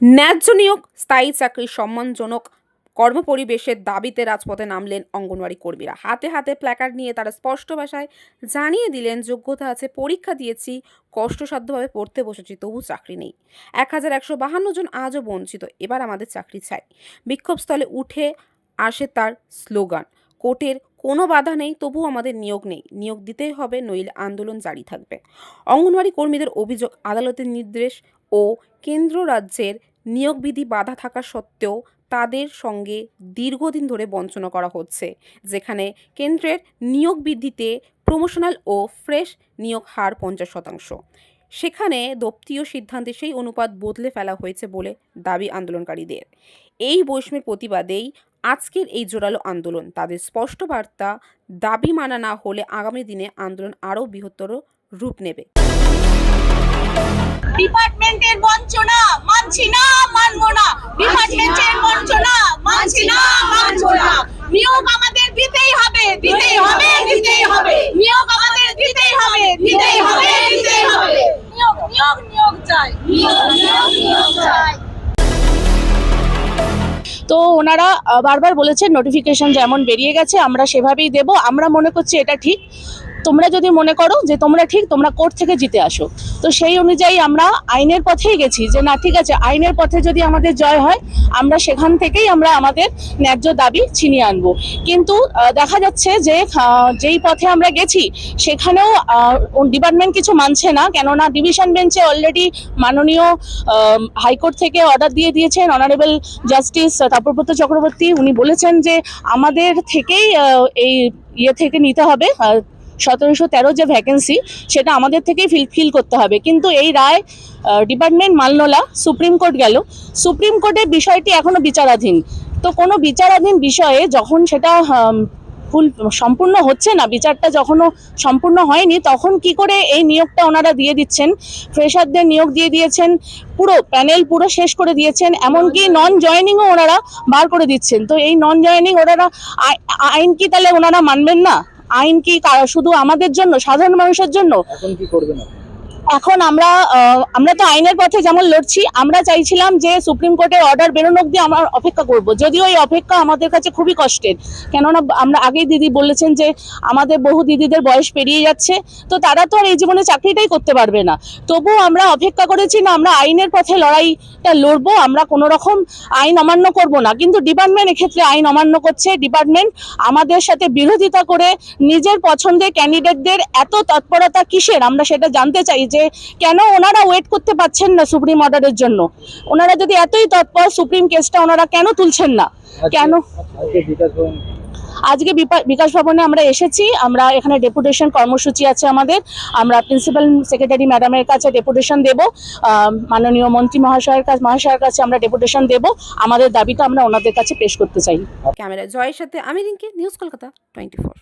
ন্যায্য নিয়োগ, স্থায়ী চাকরি, সম্মানজনক কর্মপরিবেশের দাবিতে রাজপথে নামলেন অঙ্গনওয়াড়ি কর্মীরা। হাতে হাতে প্ল্যাকার্ড নিয়ে তারা স্পষ্ট ভাষায় জানিয়ে দিলেন, যোগ্যতা আছে, পরীক্ষা দিয়েছি, কষ্টসাধ্যভাবে পড়তে বসেছি, তবু চাকরি নেই। 1152 জন আজও বঞ্চিত, এবার আমাদের চাকরি চাই। বিক্ষোভস্থলে উঠে আসে তার স্লোগান, কোর্টের কোনো বাধা নেই, তবু আমাদের নিয়োগ নেই, নিয়োগ দিতেই হবে, নইলে আন্দোলন জারি থাকবে। অঙ্গনওয়াড়ি কর্মীদের অভিযোগ, আদালতের নির্দেশ ও কেন্দ্র রাজ্যের নিয়োগ বিধি বাধা থাকা সত্ত্বেও তাদের সঙ্গে দীর্ঘদিন ধরে বঞ্চনা করা হচ্ছে, যেখানে কেন্দ্রের নিয়োগ বিধিতে প্রমোশনাল ও ফ্রেশ নিয়োগ হার 50%, সেখানে দপ্তরীয় সিদ্ধান্তে সেই অনুপাত বদলে ফেলা হয়েছে বলে দাবি আন্দোলনকারীদের। এই বৈষম্যের প্রতিবাদেই আজকের এই জোরালো আন্দোলন। তাদের স্পষ্ট বার্তা, দাবি মানা না হলে আগামী দিনে আন্দোলন আরও বৃহত্তর রূপ নেবে। ডিপার্টমেন্টের বঞ্চনা মানছি না, মানবো না। ডিপার্টমেন্টের বঞ্চনা মানছি না, মানবো না। নিয়োগ আমাদের দিতেই হবে, দিতেই হবে, দিতেই হবে। নিয়োগ আমাদের দিতেই হবে, দিতেই হবে, দিতেই হবে। নিয়োগ নিয়োগ নিয়োগ চাই, নিয়োগ নিয়োগ নিয়োগ চাই। তো ওনারা বারবার বলেছেন নোটিফিকেশন যেমন বেরিয়ে গেছে আমরা সেভাবেই দেব। আমরা মনে করছি এটা ঠিক। তোমরা যদি মনে করো যে তোমরা ঠিক, তোমরা কোর্ট থেকে জিতে আসো। তো সেই অনুযায়ী আমরা আইনের পথেই গেছি যে না ঠিক আছে, আইনের পথে যদি আমাদের জয় হয় আমরা সেখান থেকেই আমরা আমাদের ন্যায্য দাবি ছিনিয়ে আনবো। কিন্তু দেখা যাচ্ছে যে যেই পথে আমরা গেছি সেখানেও ডিপার্টমেন্ট কিছু মানছে না, কেননা ডিভিশন বেঞ্চে অলরেডি মাননীয় হাইকোর্ট থেকে অর্ডার দিয়ে দিয়েছেন অনারেবল জাস্টিস তাপব্রত চক্রবর্তী। উনি বলেছেন যে আমাদের থেকেই এই থেকে নিতে হবে 1713 যে ভ্যাকেন্সি সেটা আমাদের থেকেই ফিল করতে হবে। কিন্তু এই রায় ডিপার্টমেন্ট মানল না, সুপ্রিম কোর্ট গেল। সুপ্রিম কোর্টের বিষয়টি এখনো বিচারাধীন। তো কোনো বিচারাধীন বিষয়ে যখন সেটা সম্পূর্ণ হচ্ছে না, বিচারটা যখনও সম্পূর্ণ হয়নি, তখন কি করে এই নিয়োগটা ওনারা দিয়ে দিচ্ছেন? ফ্রেশারদের নিয়োগ দিয়ে দিয়েছেন, পুরো প্যানেল পুরো শেষ করে দিয়েছেন, এমনকি নন জয়েনিংও ওনারা বার করে দিচ্ছেন। তো এই নন জয়েনিং ওনারা আইন কি তাহলে ওনারা মানবেন না? আইন কি শুধু আমাদের জন্য, সাধারণ মানুষের জন্য? এখন কি করবেন? এখন আমরা তো আইনের পথে যেমন লড়ছি, আমরা চাইছিলাম যে সুপ্রিম কোর্টের অর্ডার বেরোনো অবধি আমরা অপেক্ষা করব। যদিও এই অপেক্ষা আমাদের কাছে খুবই কষ্টের, কেননা আমরা আগেই দিদি বলেছেন যে আমাদের বহু দিদিদের বয়স পেরিয়ে যাচ্ছে, তো তারা তো আর এই জীবনে চাকরিটাই করতে পারবে না। তবুও আমরা অপেক্ষা করেছি না, আমরা আইনের পথে লড়াইটা লড়বো, আমরা কোনো রকম আইন অমান্য করব না। কিন্তু ডিপার্টমেন্ট এক্ষেত্রে আইন অমান্য করছে। ডিপার্টমেন্ট আমাদের সাথে বিরোধিতা করে নিজের পছন্দের ক্যান্ডিডেটদের এত তৎপরতা কিসের, আমরা সেটা জানতে চাই যে কেন ওনারা ওয়েট করতে পারছেন না সুপ্রিম অর্ডারের জন্য? ওনারা যদি এতই তৎপর, সুপ্রিম কেসটা ওনারা কেন তুলছেন না? কেন? আজকে বিকাশ ভবনে আমরা এসেছি, আমরা এখানে ডেপুটেশন কর্মসূচি আছে আমাদের। আমরা প্রিন্সিপাল সেক্রেটারি ম্যাডামের কাছে ডেপুটেশন দেব, মাননীয় মন্ত্রী মহাশয়ের কাছে আমরা ডেপুটেশন দেব। আমাদের দাবিটা আমরা ওনাদের কাছে পেশ করতে চাই। ক্যামেরা জয়ের সাথে আমি রিঙ্কি, নিউজ কলকাতা 24।